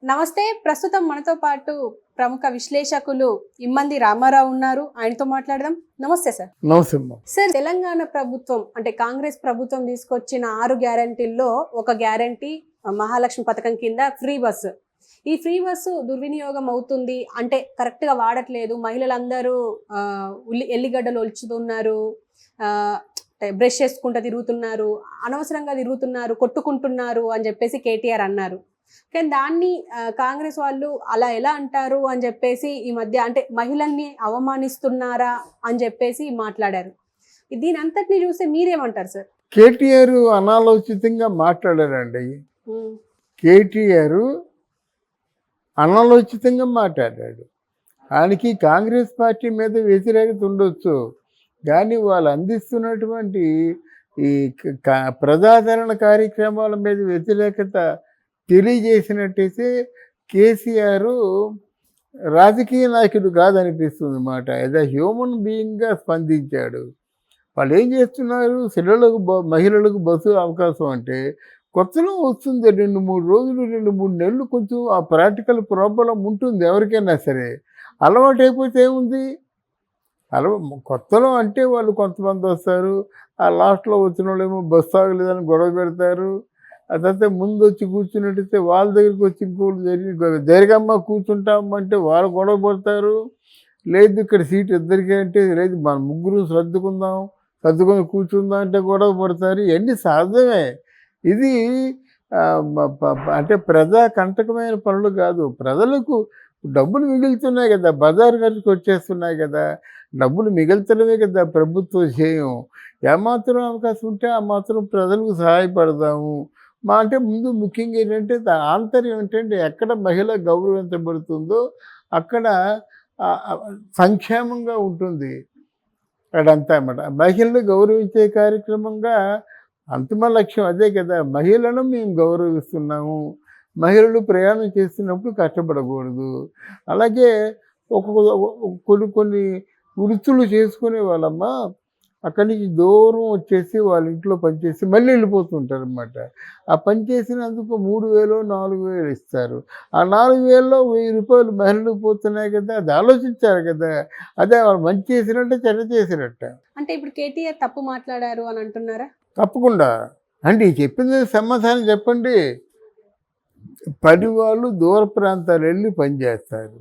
నమస్తే. ప్రస్తుతం మనతో పాటు ప్రముఖ విశ్లేషకులు ఇమ్మంది రామారావు ఉన్నారు. ఆయనతో మాట్లాడదాం. నమస్తే సార్. నమస్తే. సార్, తెలంగాణ ప్రభుత్వం అంటే కాంగ్రెస్ ప్రభుత్వం తీసుకొచ్చిన 6 గ్యారంటీల్లో ఒక గ్యారంటీ మహాలక్ష్మి పథకం కింద ఫ్రీ బస్సు. ఈ ఫ్రీ బస్సు దుర్వినియోగం అవుతుంది అంటే కరెక్ట్ గా వాడట్లేదు. మహిళలందరూ ఎల్లిగడ్డలు ఒలుచుతున్నారు, బ్రష్ చేసుకుంటూ తిరుగుతున్నారు, అనవసరంగా తిరుగుతున్నారు, కొట్టుకుంటున్నారు అని చెప్పేసి కేటీఆర్ అన్నారు. కానీ దాన్ని కాంగ్రెస్ వాళ్ళు అలా ఎలా అంటారు అని చెప్పేసి ఈ మధ్య అంటే మహిళల్ని అవమానిస్తున్నారా అని చెప్పేసి మాట్లాడారు. దీని అంతటిని చూస్తే మీరేమంటారు సార్? కేటీఆర్ అనాలోచితంగా మాట్లాడారండి. కేటీఆర్ అనాలోచితంగా మాట్లాడాడు. ఆయనకి కాంగ్రెస్ పార్టీ మీద వ్యతిరేకత ఉండొచ్చు, కానీ వాళ్ళు అందిస్తున్నటువంటి ఈ ప్రజాదరణ కార్యక్రమాల మీద వ్యతిరేకత తెలియజేసినట్టయితే కేసీఆర్ రాజకీయ నాయకుడు కాదనిపిస్తుంది అన్నమాట. ఏదో హ్యూమన్ బీయింగ్గా స్పందించాడు. వాళ్ళు ఏం చేస్తున్నారు, మహిళలకు బస్సు అవకాశం అంటే కొత్తలో వస్తుంది 2-3 రోజులు 2-3 నెలలు కొంచెం ఆ ప్రాక్టికల్ ప్రాబ్లం ఉంటుంది ఎవరికైనా సరే. అలవాటు అయిపోతే ఏముంది, కొత్తలో అంటే వాళ్ళు కొంతమంది వస్తారు, ఆ లాస్ట్లో వచ్చిన వాళ్ళు ఏమో బస్సు ఆగలేదని గొడవ పెడతారు. ఆ తర్వాత ముందు వచ్చి కూర్చున్నట్టయితే వాళ్ళ దగ్గరికి వచ్చి ఇంకోటి జరిగమ్మ కూర్చుంటామంటే వాళ్ళు గొడవ పడతారు. లేదు ఇక్కడ సీట్ ఇద్దరికీ అంటే లేదు మన ముగ్గురు సర్దుకొని కూర్చుందాం అంటే గొడవ పడతారు. ఇవన్నీ సహజమే. ఇది అంటే ప్రజా కంటకమైన పనులు కాదు. ప్రజలకు డబ్బులు మిగులుతున్నాయి కదా, బజారు ఖర్చుకు వచ్చేస్తున్నాయి కదా, డబ్బులు మిగులుతడమే కదా ప్రభుత్వ ధ్యేయం. ఏమాత్రం అవకాశం ఉంటే ఆ మాత్రం ప్రజలకు సహాయపడదాము. అంటే ముందు ముఖ్యంగా ఏంటంటే ఆంతర్యం ఏంటంటే ఎక్కడ మహిళ గౌరవించబడుతుందో అక్కడ సంక్షేమంగా ఉంటుంది. అక్కడంతా అన్నమాట. మహిళలు గౌరవించే కార్యక్రమంగా అంతిమ లక్ష్యం అదే కదా. మహిళలను మేము గౌరవిస్తున్నాము, మహిళలు ప్రయాణం చేస్తున్నప్పుడు కష్టపడకూడదు. అలాగే కొన్ని వృత్తులు చేసుకునే వాళ్ళమ్మ అక్కడి నుంచి దూరం వచ్చేసి వాళ్ళ ఇంట్లో పనిచేసి మళ్ళీ వెళ్ళిపోతుంటారు అన్నమాట. ఆ పని చేసినందుకు 3,000 4,000 ఇస్తారు. ఆ 4,000లో 1,000 రూపాయలు మహిళలకు పోతున్నాయి కదా, అది ఆలోచించారు కదా. అదే వాళ్ళు మంచి చేసినట్టే చెడ్డ చేసినట్ట. అంటే ఇప్పుడు కేటీఆర్ తప్పు మాట్లాడారు అని అంటున్నారా? తప్పకుండా. అంటే చెప్పింది సమాధానం చెప్పండి. పని వాళ్ళు దూర ప్రాంతాలు వెళ్ళి పనిచేస్తారు.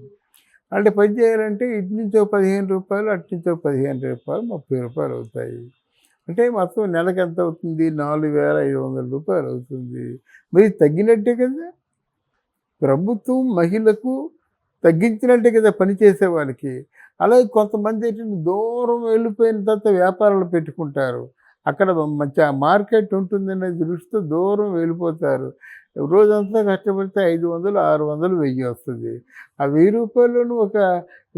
అంటే పని చేయాలంటే ఇటు నుంచో 15 రూపాయలు, అటు నుంచో 15 రూపాయలు, 30 రూపాయలు అవుతాయి. అంటే మొత్తం నెలకు ఎంత అవుతుంది, 4,500 రూపాయలు అవుతుంది. మరి తగ్గినట్టే కదా. ప్రభుత్వం మహిళకు తగ్గించినట్టే కదా పనిచేసే వాళ్ళకి. అలాగే కొంతమంది ఏంటంటే దూరం వెళ్ళిపోయిన తర్వాత వ్యాపారాలు పెట్టుకుంటారు. అక్కడ మంచి మార్కెట్ ఉంటుందనే దృష్టితో దూరం వెళ్ళిపోతారు. రోజంతా కష్టపడితే 500, 600, 1000 వస్తుంది. ఆ 1000 రూపాయలను ఒక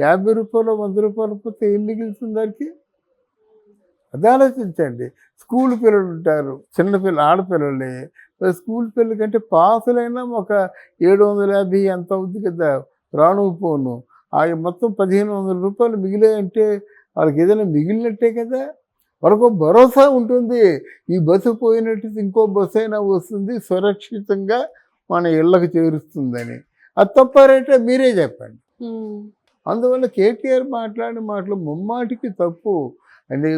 50 రూపాయలు, 100 రూపాయలు పోతే ఏం మిగులుతుంది దానికి? అది ఆలోచించండి. స్కూల్ పిల్లలు ఉంటారు, ఆడపిల్లలే. స్కూల్ పిల్లల కంటే పాసులైనా ఒక 750 ఎంత అవుతుంది కదా రాను పోను. ఆ మొత్తం 1,500 రూపాయలు మిగిలాయంటే వాళ్ళకి ఏదైనా మిగిలినట్టే కదా. వాళ్ళకు భరోసా ఉంటుంది, ఈ బస్సు పోయినట్టు ఇంకో బస్సు అయినా వస్తుంది, సురక్షితంగా మన ఇళ్ళకు చేరుస్తుందని. అది తప్పారంటే మీరే చెప్పండి. అందువల్ల కేటీఆర్ మాట్లాడిన మాటలు ముమ్మాటికి తప్పు అని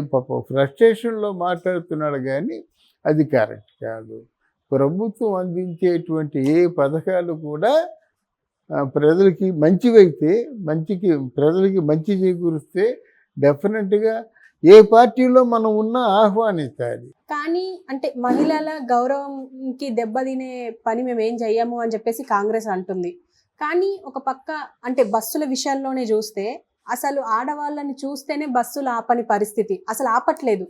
ఫ్రస్ట్రేషన్లో మాట్లాడుతున్నాడు, కానీ అది కరెక్ట్ కాదు. ప్రభుత్వం అందించేటువంటి ఏ పథకాలు కూడా ప్రజలకి మంచివైతే ప్రజలకి మంచి చేకూరిస్తే డెఫినెట్గా ఏ పార్టీలో మనం ఉన్నా ఆహ్వానించాలి. కానీ అంటే మహిళల గౌరవంకి దెబ్బతినే పని మేము ఏం చెయ్యము అని చెప్పేసి కాంగ్రెస్ అంటుంది. కానీ ఒక పక్క అంటే బస్సుల విషయంలోనే చూస్తే అసలు ఆడవాళ్ళని చూస్తేనే బస్సులు ఆపని పరిస్థితి, అసలు ఆపట్లేదు.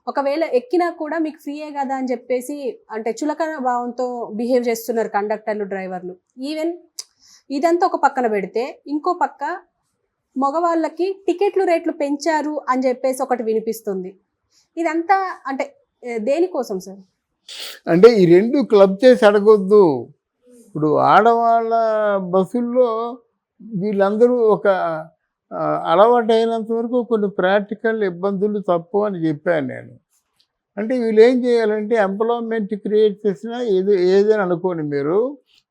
ఒకవేళ ఎక్కినా కూడా మీకు ఫ్రీయే కదా అని చెప్పేసి అంటే చులకన భావంతో బిహేవ్ చేస్తున్నారు కండక్టర్లు, డ్రైవర్లు. ఈవెన్ ఇదంతా ఒక పక్కన పెడితే ఇంకో పక్క మగవాళ్ళకి టికెట్లు రేట్లు పెంచారు అని చెప్పేసి ఒకటి వినిపిస్తుంది. ఇదంతా అంటే దేనికోసం సార్? అంటే ఈ రెండు క్లబ్ చేసి అడగొద్దు. ఇప్పుడు ఆడవాళ్ళ బస్సుల్లో వీళ్ళందరూ ఒక అలవాటు అయినంత వరకు కొన్ని ప్రాక్టికల్ ఇబ్బందులు తప్పు అని చెప్పాను నేను. అంటే వీళ్ళు ఏం చేయాలంటే ఎంప్లాయ్మెంట్ క్రియేట్ చేసినా ఏదైనా అనుకోండి మీరు,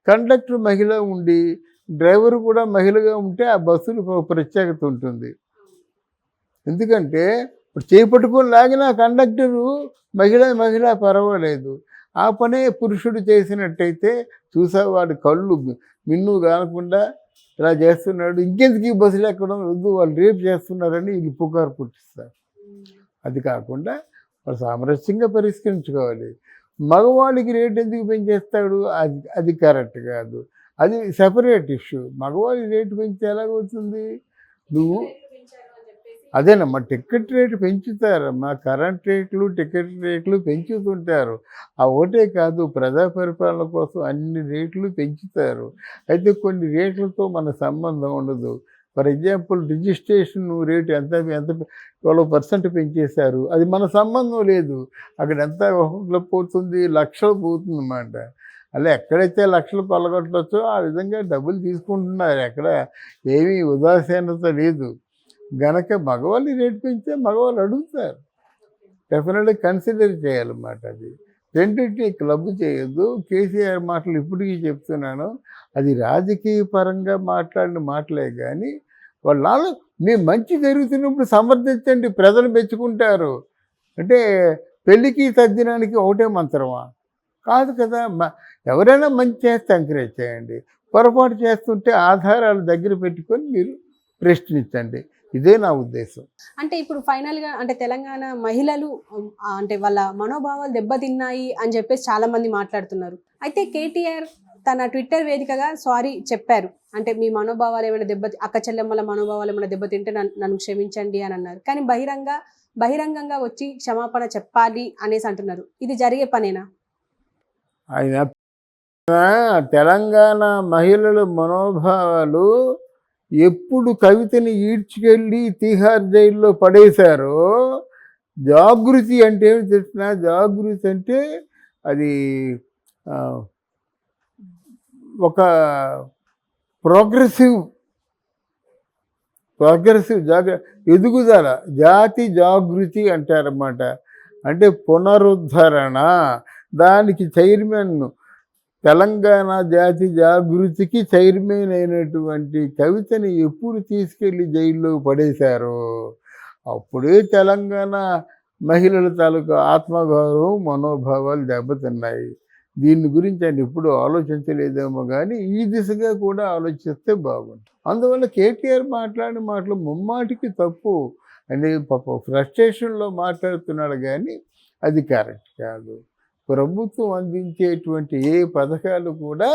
కండక్టర్ మహిళ ఉండి డ్రైవర్ కూడా మహిళగా ఉంటే ఆ బస్సులకు ఒక ప్రత్యేకత ఉంటుంది. ఎందుకంటే ఇప్పుడు చేపట్టుకొని లాగిన కండక్టరు మహిళ పర్వాలేదు. ఆ పనే పురుషుడు చేసినట్టయితే వాడి కళ్ళు మిన్ను కానకుండా ఇలా చేస్తున్నాడు, ఇంకెందుకు ఈ బస్సులు ఎక్కడం వద్దు, వాళ్ళు రేపు చేస్తున్నారని వీళ్ళు పుకారు పుట్టిస్తారు. అది కాకుండా వాళ్ళు సామరస్యంగా పరిష్కరించుకోవాలి. మగవాళ్ళకి రేటు ఎందుకు పెంచేస్తాడు, అది కరెక్ట్ కాదు. అది సెపరేట్ ఇష్యూ. మగవాళ్ళకి రేటు పెంచితే ఎలాగవుతుంది? నువ్వు అదేనమ్మా, టికెట్ రేటు పెంచుతారమ్మా, కరెంట్ రేట్లు టికెట్ రేట్లు పెంచుతుంటారు. ఆ ఒకటే కాదు, ప్రజా పరిపాలన కోసం అన్ని రేట్లు పెంచుతారు. అయితే కొన్ని రేట్లతో మన సంబంధం ఉండదు. ఫర్ ఎగ్జాంపుల్ రిజిస్ట్రేషన్ రేటు ఎంత 12% పెంచేశారు, అది మన సంబంధం లేదు. అక్కడ ఎంత పోతుంది, లక్షలు పోతుంది అన్నమాట. అలా ఎక్కడైతే లక్షలు కొల్లగొట్టవచ్చో ఆ విధంగా డబ్బులు తీసుకుంటున్నారు. ఎక్కడ ఏమీ ఉదాసీనత లేదు. గనక మగవాళ్ళు రేటు పెంచితే మగవాళ్ళు అడుగుతారు, డెఫినెట్గా కన్సిడర్ చేయాలన్నమాట. అది రెండింటినీ క్లబ్ చేయొద్దు. కేసీఆర్ మాటలు ఇప్పటికీ చెప్తున్నాను, అది రాజకీయ పరంగా మాట్లాడిన మాటలే కానీ వాళ్ళు మీ మంచి జరుగుతున్నప్పుడు సమర్థించండి, ప్రజలు మెచ్చుకుంటారు. అంటే పెళ్ళికి తద్దినానికి ఒకటే మంత్రమా? కాదు కదా. ఎవరైనా మంచి చేస్తే ఎంకరేజ్ చేయండి, పొరపాటు చేస్తుంటే ఆధారాలు దగ్గర పెట్టుకొని మీరు ప్రశ్నించండి. ఇదే నా ఉద్దేశం. అంటే ఇప్పుడు ఫైనల్గా అంటే తెలంగాణ మహిళలు అంటే వాళ్ళ మనోభావాలు దెబ్బతిన్నాయి అని చెప్పేసి చాలా మంది మాట్లాడుతున్నారు. అయితే కేటీఆర్ తన ట్విట్టర్ వేదికగా సారీ చెప్పారు. అంటే మీ మనోభావాలు ఏమైనా అక్క చెల్లెమ్మల మనోభావాలు ఏమైనా దెబ్బతింటే నన్ను క్షమించండి అని అన్నారు. కానీ బహిరంగంగా వచ్చి క్షమాపణ చెప్పాలి అనేసి అంటున్నారు. ఇది జరిగే పనేనా? ఆయన తెలంగాణ మహిళల మనోభావాలు ఎప్పుడు కవితని ఈడ్చుకెళ్ళి తీహార్ జైల్లో పడేశారో, జాగృతి అంటే ఏమి తెలిసిన, జాగృతి అంటే అది ఒక ప్రోగ్రెసివ్ ఎదుగుదల, జాతి జాగృతి అంటారన్నమాట. అంటే పునరుద్ధరణ. దానికి చైర్మన్, తెలంగాణ జాతి జాగృతికి చైర్మన్ అయినటువంటి కవితని ఎప్పుడు తీసుకెళ్ళి జైల్లో పడేశారో అప్పుడే తెలంగాణ మహిళల తాలూకు ఆత్మగౌరవం మనోభావాలు దెబ్బతిన్నాయి. దీని గురించి ఆయన ఎప్పుడు ఆలోచించలేదేమో కానీ ఈ దిశగా కూడా ఆలోచిస్తే బాగుంటుంది. అందువల్ల కేటీఆర్ మాట్లాడిన మాటలు ముమ్మాటికి తప్పు. అంటే ఫ్రస్ట్రేషన్లో మాట్లాడుతున్నాడు కానీ అది కరెక్ట్ కాదు. ప్రభుత్వం అందించేటువంటి ఏ పథకాలు కూడా